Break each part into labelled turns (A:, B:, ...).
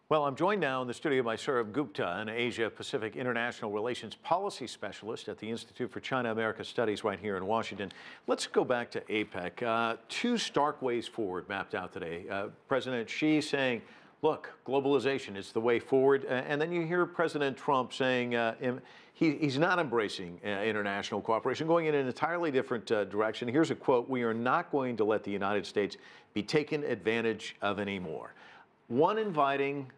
A: Well, I'm joined now in the studio by Sourabh Gupta, an Asia-Pacific International Relations Policy Specialist at the Institute for China-America Studies right here in Washington. Let's go back to APEC. Two stark ways forward mapped out today. President Xi saying, look, globalization is the way forward. And then you hear President Trump saying he's not embracing international cooperation, going in an entirely different direction. Here's a quote: "We are not going to let the United States be taken advantage of anymore." One inviting,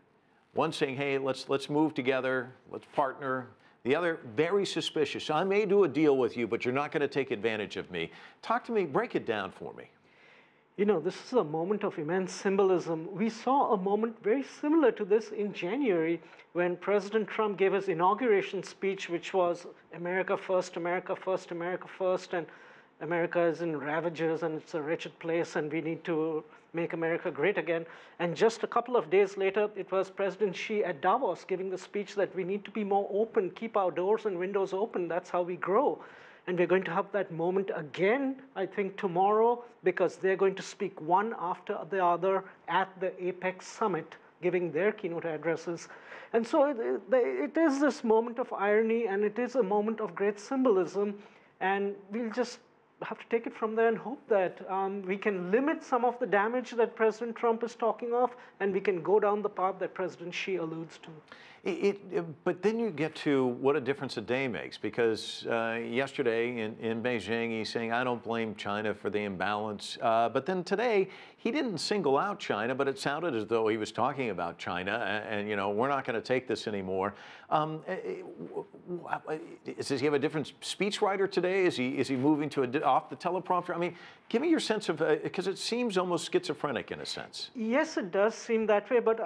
A: one saying, hey, let's move together, let's partner. The other, very suspicious. I may do a deal with you, but you're not going to take advantage of me. Talk to me, break it down for me.
B: You know, this is a moment of immense symbolism. We saw a moment very similar to this in January when President Trump gave his inauguration speech, which was America first, America first, America first, and America is in ravages and it's a wretched place and we need to make America great again. And just a couple of days later, it was President Xi at Davos giving the speech that we need to be more open, keep our doors and windows open. That's how we grow. And we're going to have that moment again, I think, tomorrow, because they're going to speak one after the other at the APEC Summit, giving their keynote addresses. And so it is this moment of irony, and it is a moment of great symbolism. And we'll just have to take it from there and hope that we can limit some of the damage that President Trump is talking of, and we can go down the path that President Xi alludes to.
A: But then you get to what a difference a day makes, because yesterday in Beijing, he's saying, I don't blame China for the imbalance. But then today, he didn't single out China, but it sounded as though he was talking about China and you know, we're not going to take this anymore. Does he have a different speechwriter today? Is he moving to off the teleprompter? I mean, give me your sense of, because it seems almost schizophrenic in a sense.
B: Yes, it does seem that way, but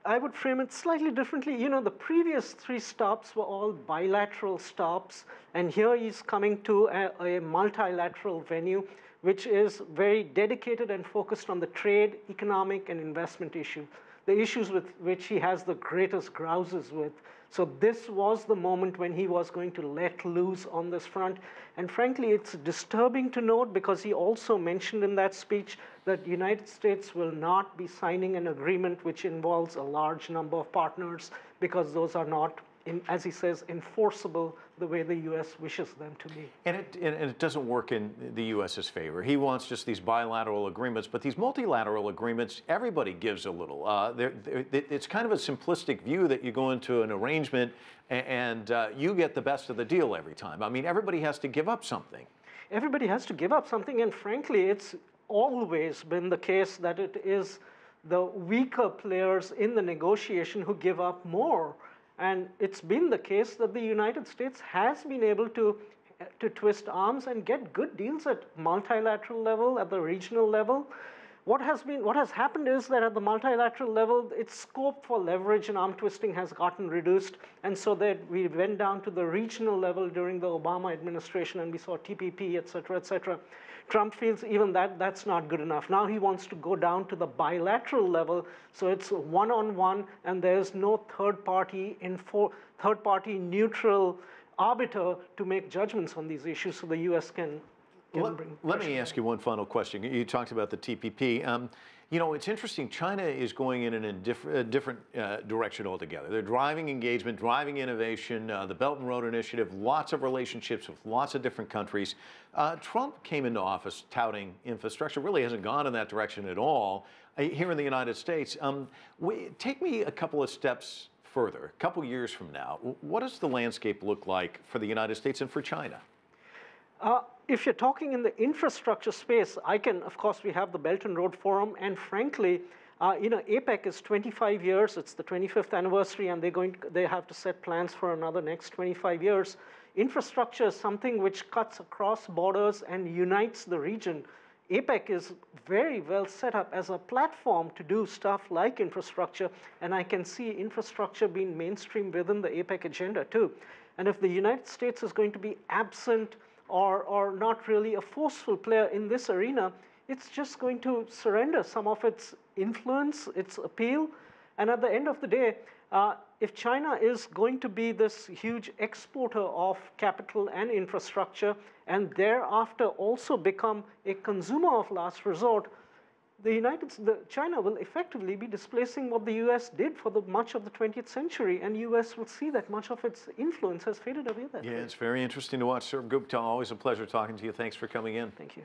B: I would frame it slightly differently. You know, the previous three stops were all bilateral stops, and here he's coming to a multilateral venue, which is very dedicated and focused on the trade, economic, and investment issue, the issues with which he has the greatest grouses with. So this was the moment when he was going to let loose on this front. And frankly, it's disturbing to note, because he also mentioned in that speech that the United States will not be signing an agreement which involves a large number of partners, because those are not, as he says, enforceable the way the U.S. wishes them to be.
A: And it doesn't work in the U.S.'s favor. He wants just these bilateral agreements, but these multilateral agreements, everybody gives a little. It's kind of a simplistic view that you go into an arrangement and you get the best of the deal every time. I mean, everybody has to give up something. Everybody has to give up something,
B: and frankly, it's always been the case that it is the weaker players in the negotiation who give up more. And it's been the case that the United States has been able to twist arms and get good deals at multilateral level, at the regional level. What has happened is that at the multilateral level, its scope for leverage and arm twisting has gotten reduced, and so that we went down to the regional level during the Obama administration, and we saw TPP, et cetera, et cetera. Trump feels even that's not good enough. Now he wants to go down to the bilateral level, so it's one-on-one, and there's no third-party neutral arbiter to make judgments on these issues, so the U.S. can
A: Let me ask you one final question. You talked about the TPP. You know, it's interesting. China is going in a different direction altogether. They're driving engagement, driving innovation, the Belt and Road Initiative, lots of relationships with lots of different countries. Trump came into office touting infrastructure, really hasn't gone in that direction at all here in the United States. Take me a couple of steps further, a couple years from now. What does the landscape look like for the United States and for China?
B: If you're talking in the infrastructure space, of course, we have the Belt and Road Forum, and frankly, you know, APEC is 25 years, it's the 25th anniversary, and they have to set plans for another next 25 years. Infrastructure is something which cuts across borders and unites the region. APEC is very well set up as a platform to do stuff like infrastructure, and I can see infrastructure being mainstream within the APEC agenda too. And if the United States is going to be absent or not really a forceful player in this arena, it's just going to surrender some of its influence, its appeal. And at the end of the day, if China is going to be this huge exporter of capital and infrastructure, and thereafter also become a consumer of last resort, China will effectively be displacing what the U.S. did for much of the 20th century, and U.S. will see that much of its influence has faded away that way.
A: Yeah, it's very interesting to watch. Sourabh Gupta, always a pleasure talking to you. Thanks for coming in.
B: Thank you.